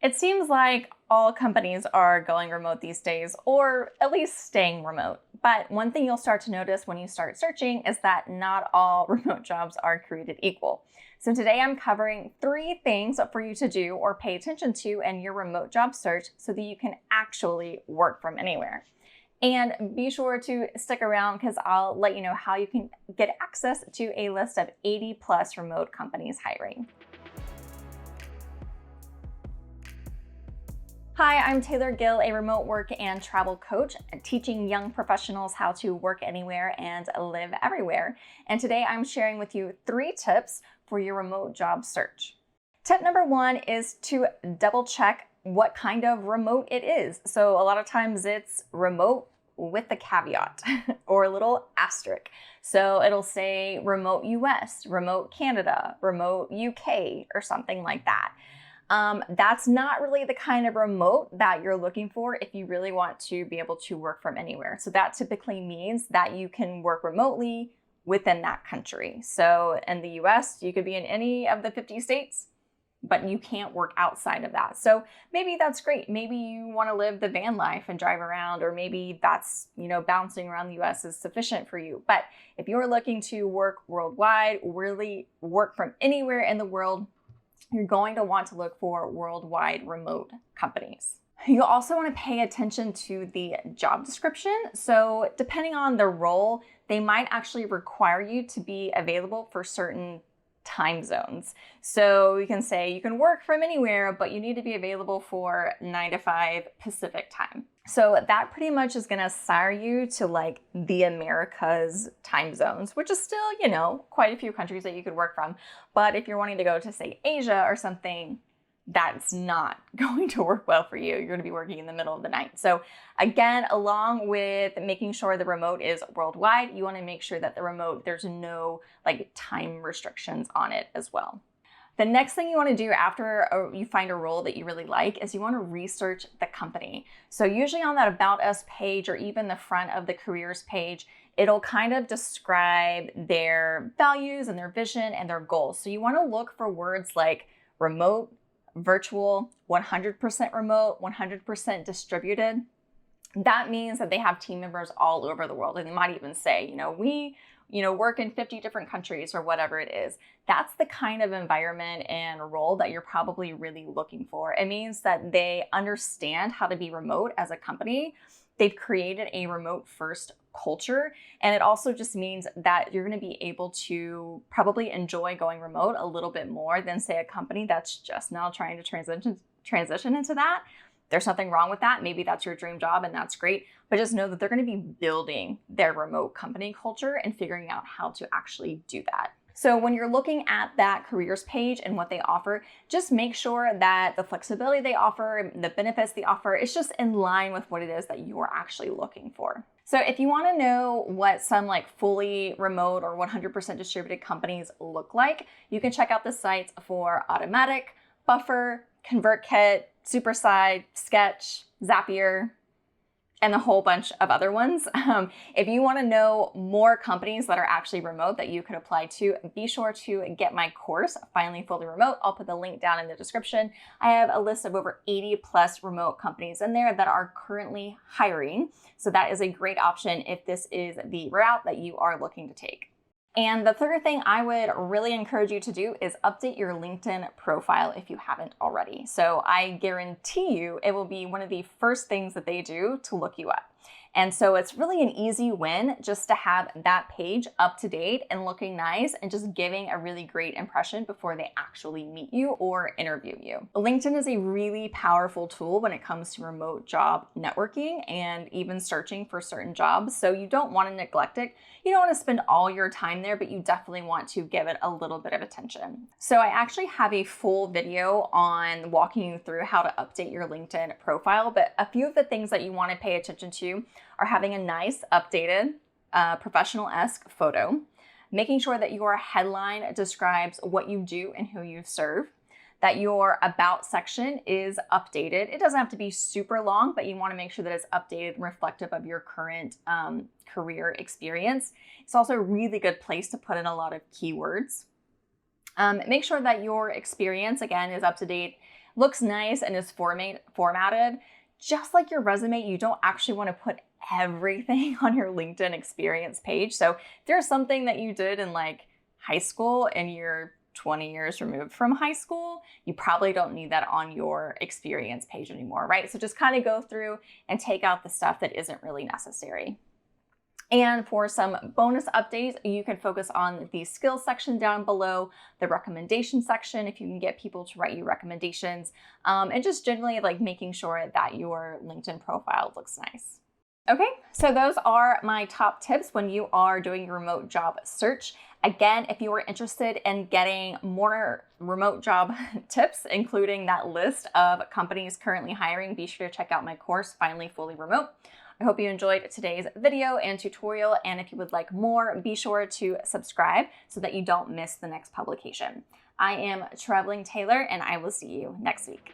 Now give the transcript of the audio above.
It seems like all companies are going remote these days, or at least staying remote. But one thing you'll start to notice when you start searching is that not all remote jobs are created equal. So today I'm covering 3 things for you to do or pay attention to in your remote job search so that you can actually work from anywhere. And be sure to stick around because I'll let you know how you can get access to a list of 80 plus remote companies hiring. Hi, I'm Taylor Gill, a remote work and travel coach, teaching young professionals how to work anywhere and live everywhere. And today I'm sharing with you 3 tips for your remote job search. Tip number 1 is to double check what kind of remote it is. So a lot of times it's remote with a caveat or a little asterisk. So it'll say remote US, remote Canada, remote UK, or something like that. That's not really the kind of remote that you're looking for if you really want to be able to work from anywhere. So that typically means that you can work remotely within that country. So in the US, you could be in any of the 50 states, but you can't work outside of that. So maybe that's great. Maybe you want to live the van life and drive around, or maybe that's, bouncing around the US is sufficient for you. But if you're looking to work worldwide, really work from anywhere in the world, you're going to want to look for worldwide remote companies. You also want to pay attention to the job description. So depending on the role, they might actually require you to be available for certain time zones. So you can say you can work from anywhere, but you need to be available for 9 to 5 Pacific time. So that pretty much is going to sire you to like the Americas time zones, which is still, quite a few countries that you could work from. But if you're wanting to go to, say, Asia or something, that's not going to work well for you. You're going to be working in the middle of the night. So again, along with making sure the remote is worldwide, you want to make sure that the remote, there's no like time restrictions on it as well. The next thing you want to do after you find a role that you really like is you want to research the company. So usually on that About Us page or even the front of the careers page, it'll kind of describe their values and their vision and their goals. So you want to look for words like remote, virtual, 100% remote, 100% distributed. That means that they have team members all over the world. And they might even say, we work in 50 different countries or whatever it is. That's the kind of environment and role that you're probably really looking for. It means that they understand how to be remote as a company. They've created a remote first culture. And it also just means that you're going to be able to probably enjoy going remote a little bit more than, say, a company that's just now trying to transition into that. There's nothing wrong with that. Maybe that's your dream job and that's great. But just know that they're going to be building their remote company culture and figuring out how to actually do that. So when you're looking at that careers page and what they offer, just make sure that the flexibility they offer, the benefits they offer, is just in line with what it is that you're actually looking for. So if you want to know what some like fully remote or 100% distributed companies look like, you can check out the sites for Automatic, Buffer, ConvertKit, Superside, Sketch, Zapier, and a whole bunch of other ones. If you want to know more companies that are actually remote that you could apply to, be sure to get my course, Finally Fully Remote. I'll put the link down in the description. I have a list of over 80 plus remote companies in there that are currently hiring. So that is a great option if this is the route that you are looking to take. And the third thing I would really encourage you to do is update your LinkedIn profile if you haven't already. So I guarantee you it will be one of the first things that they do to look you up. And so it's really an easy win just to have that page up to date and looking nice and just giving a really great impression before they actually meet you or interview you. LinkedIn is a really powerful tool when it comes to remote job networking and even searching for certain jobs. So you don't want to neglect it. You don't want to spend all your time there, but you definitely want to give it a little bit of attention. So I actually have a full video on walking you through how to update your LinkedIn profile, but a few of the things that you want to pay attention to are having a nice updated professional-esque photo, making sure that your headline describes what you do and who you serve, that your about section is updated. It doesn't have to be super long, but you want to make sure that it's updated and reflective of your current career experience. It's also a really good place to put in a lot of keywords. Make sure that your experience, again, is up to date looks nice and is formatted, just like your resume, you don't actually want to put everything on your LinkedIn experience page. So if there's something that you did in like high school and you're 20 years removed from high school, you probably don't need that on your experience page anymore, right? So just kind of go through and take out the stuff that isn't really necessary. And for some bonus updates, you can focus on the skills section down below, the recommendation section, if you can get people to write you recommendations, and just generally like making sure that your LinkedIn profile looks nice. Okay, so those are my top tips when you are doing your remote job search. Again, if you are interested in getting more remote job tips, including that list of companies currently hiring, be sure to check out my course, Finally Fully Remote. I hope you enjoyed today's video and tutorial, and if you would like more, be sure to subscribe so that you don't miss the next publication. I am Traveling Taylor, and I will see you next week.